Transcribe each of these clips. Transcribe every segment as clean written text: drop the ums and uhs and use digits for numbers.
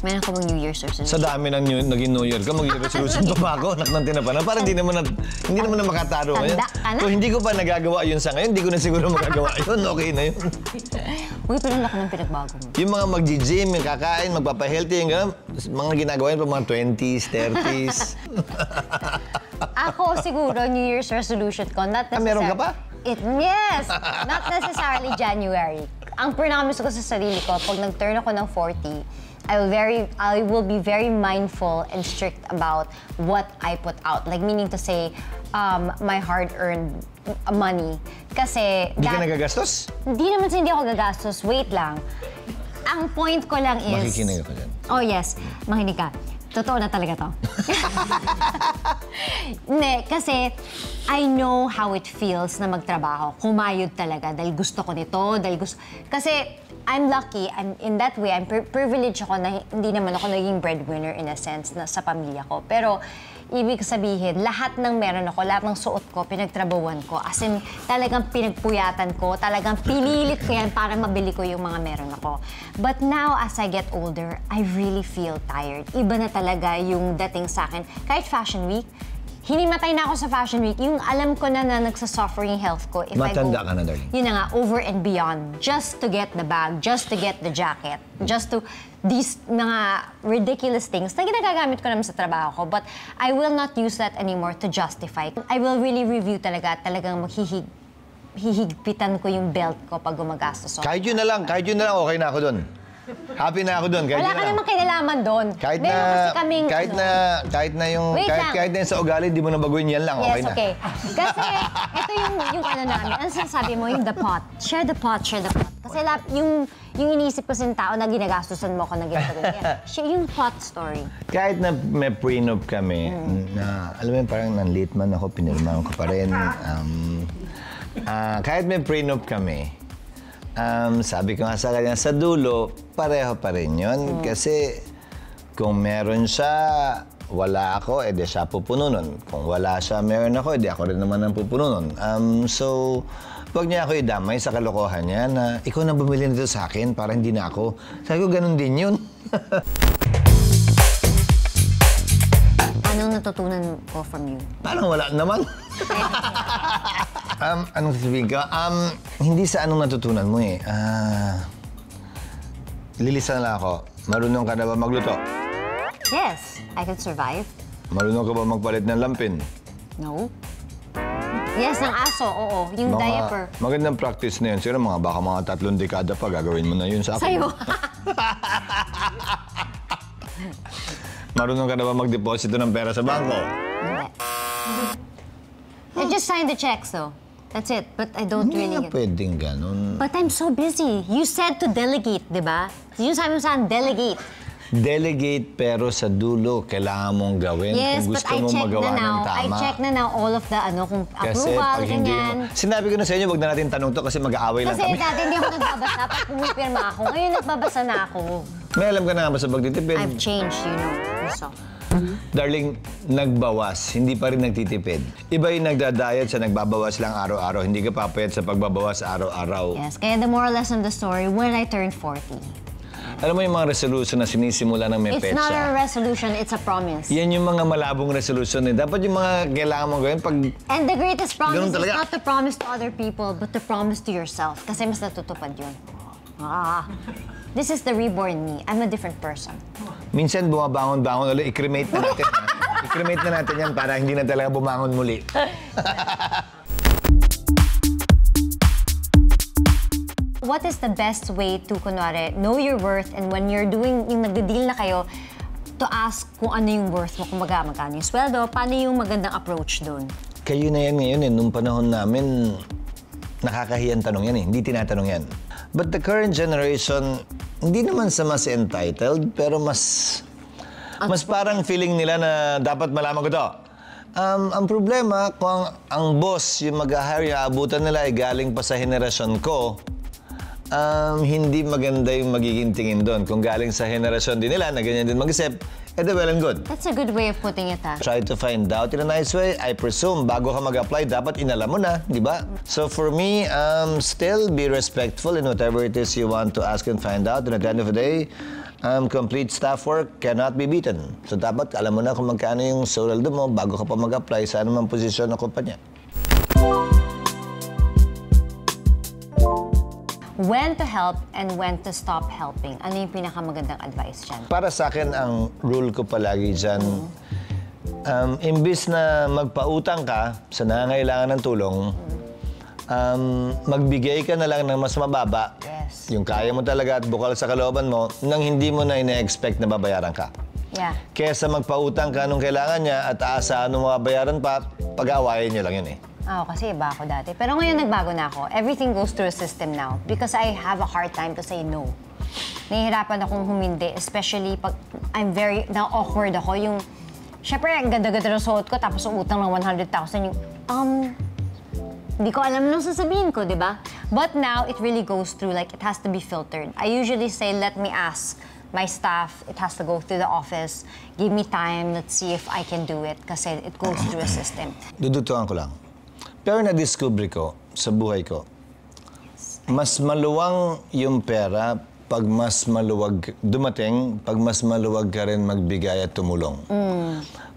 Meron ko mag New Year's resolution. Sa dami ng naging New Year ka, mag-New Year's resolution pa ba ako? Anak ng tinapanan. Parang hindi naman na makataro ngayon. Kung hindi ko pa nagagawa yun sa ngayon, hindi ko na siguro magagawa yun. Okay na yun. Uy, pero laki ng pinagbago mo. Yung mga mag-gym, yung kakain, magpapa-healthy, yung gano'n, mga ginagawa yun pa mga 20s, 30s. Ako siguro, New Year's resolution ko, not necessarily... Meron ka pa? Yes! Not necessarily January. Ang pinakamis ko sa sarili ko, pag nag-turn ako ng 40, I will be very mindful and strict about what I put out. Like, meaning to say, my hard-earned money. Kasi... Hindi ka nagagastos? Hindi naman hindi ako gagastos. Wait lang. Ang point ko lang is... Makikinig ako dyan. Oh, yes. Makinig ka. Totoo na talaga to. Hindi, kasi I know how it feels na magtrabaho. Kumayod talaga dahil gusto ko nito, dahil gusto... Kasi I'm lucky, in that way, I'm privileged ako na hindi naman ako naging breadwinner in a sense na sa pamilya ko. Pero ibig sabihin, lahat ng meron ako, lahat ng suot ko, pinagtrabawan ko. As in, talagang pinagpuyatan ko, talagang pinilit ko yan para mabili ko yung mga meron ako. But now, as I get older, I really feel tired. Iba na talaga yung dating sa akin. Kahit Fashion Week, hinimatay na ako sa Fashion Week. Yung alam ko na nagsasuffer yung health ko. If Matanda ka na, darling. Yun na nga, over and beyond. Just to get the bag, just to get the jacket, just to... These mga ridiculous things na ginagagamit ko naman sa trabaho ko, but I will not use that anymore to justify. I will really review talagang hihigpitan ko yung belt ko pag gumagastos ako. Kahit yun na lang, okay na ako doon. Happy na ako doon. Wala ka namang kinalaman doon. Kahit na yung sa ugali, di mo na baguhin yan lang, okay yes, na. Okay. Kasi ito yung ano namin, ano sinasabi mo, yung the pot. Share the pot, share the pot. Kasi yung iniisip ko sa tao na ginagastusan mo ako na ginagawa. Yung pot story. Kahit na may prenup kami, na alam mo yun, parang nan-late man ako, pinirmahan ko pa rin. Kahit may prenup kami, sabi ko nga sa kanya, sa dulo, pareho pa rin yun. Kasi kung meron siya, wala ako, edi siya pupuno nun. Kung wala siya, meron ako, edi ako rin naman ang pupuno nun. So, wag niya ako idamay sa kalokohan niya na ikaw na bumili nito sa akin para hindi na ako. Sabi ko, ganun din yun. Anong natutunan ko from you? Parang wala naman. Anong sasabihin ka? Hindi sa anong natutunan mo eh. Lilisan lang ako. Marunong ka na ba magluto? Yes, I can survive. Marunong ka ba magpalit ng lampin? No. Yes, ng aso, oo. Yung diaper. Magandang practice na yun. Siguro baka mga 3 dekada pa gagawin mo na yun sa akin. Sa'yo. Marunong ka na ba magdeposito ng pera sa bangko? I just signed the checks, though. That's it. But I don't really... Hindi na pwedeng ganun. But I'm so busy. You said to delegate, di ba? Yung sabi mo saan, delegate. Delegate, pero sa dulo, kailangan mong gawin yes, kung gusto mong magawa ng tama. I check na now all of the, kung kasi approval, pag hindi mo... Sinabi ko na sa inyo, wag na natin tanong to kasi mag-aaway lang kami. Kasi dati hindi ako nagbabasa. Pag pumipirma ako, ngayon nagbabasa na ako. May alam ka na ba sa pagtitipid? I've changed, you know. So. Darling, nagbawas, hindi pa rin nagtitipid. Iba yung nagda-diet sa nagbabawas lang araw-araw. Hindi ka papayat sa pagbabawas araw-araw. Yes, kaya the moral lesson of the story, when I turned 40. Alam mo yung mga resolution na sinisimula ng may petsa? It's not a resolution, it's a promise. Yan yung mga malabong resolution eh. Dapat yung mga kailangan mong gawin pag... And the greatest promise is not to promise to other people, but to promise to yourself. Kasi mas natutupad yun. This is the reborn me. I'm a different person. Minsan bumabangon-bangon ulit, i-cremate na natin. I-cremate na natin yan para hindi na talaga bumangon muli. What is the best way to, kunwari, know your worth and when you're doing, yung nagde-deal na kayo, to ask kung ano yung worth mo, kung magkano yung sweldo, paano yung magandang approach doon? Kayo na yan ngayon eh. Nung panahon namin, nakakahiyang tanong yan eh. Hindi tinatanong yan. But the current generation, hindi naman sa mas entitled, pero mas parang feeling nila na dapat malaman ko to. Ang problema, kung ang boss, yung mag-hire, yung abutan nila ay galing pa sa henerasyon ko, hindi maganda yung magiging tingin doon. Kung galing sa henerasyon din nila na ganyan din mag-isip, edi well and good. That's a good way of putting it, ha? Try to find out in a nice way. I presume, bago ka mag-apply, dapat inalam mo na, di ba? So for me, still be respectful in whatever it is you want to ask and find out. And at the end of the day, Complete staff work cannot be beaten. So dapat alam mo na kung magkano yung sweldo mo bago ka pa mag-apply sa anumang posisyon ng kumpanya. When to help and when to stop helping. Ano yung pinakamagandang advice dyan? Para sa akin, ang rule ko palagi dyan, imbis na magpautang ka sa nangangailangan ng tulong, magbigay ka na lang ng mas mababa. Yes. Yung kaya mo talaga at bukal sa kalooban mo, nang hindi mo na ine-expect na babayaran ka. Yeah. Kesa magpautang ka nung kailangan niya at aasahan nung mababayaran pa, pag-aawayan niyo lang yun eh. Kasi iba ako dati. Pero ngayon nagbago na ako. Everything goes through a system now because I have a hard time to say no. Nahihirapan akong humindi, especially pag I'm very, na-awkward ako. Yung, syempre, ang ganda-ganda ng suot ko, tapos utang ng 100,000 yung, hindi ko alam nung sasabihin ko, di ba? But now, it really goes through, like, it has to be filtered. I usually say, let me ask my staff. It has to go through the office. Give me time. Let's see if I can do it. Kasi it goes through a system. Dudutuan ko lang. Pero na-discover ko sa buhay ko, mas maluwang yung pera pag mas maluwag dumating, pag mas maluwag ka rin magbigay at tumulong.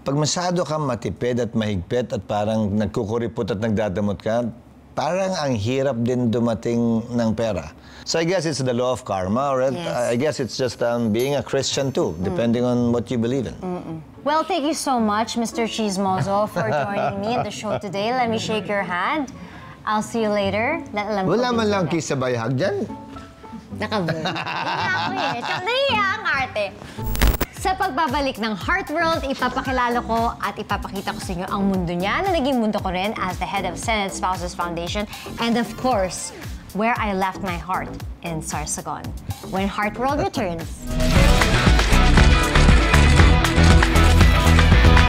Pag masyado kang matipid at mahigpit at parang nagkukuripot at nagdadamot ka, parang ang hirap din dumating ng pera. So I guess it's the law of karma, or I guess it's just being a Christian too, depending on what you believe in. Well, thank you so much, Mr. Chismoso, for joining me at the show today. Let me shake your hand. I'll see you later. Wala man lang kiss sa bayhag dyan. Nakaburn. Nahiya ang arte. Sa pagbabalik ng Heart World, ipapakilala ko at ipapakita ko sa inyo ang mundo niya na naging mundo ko rin as the head of Senate Spouses Foundation and of course, where I left my heart in Sarsagon. When Heart World returns.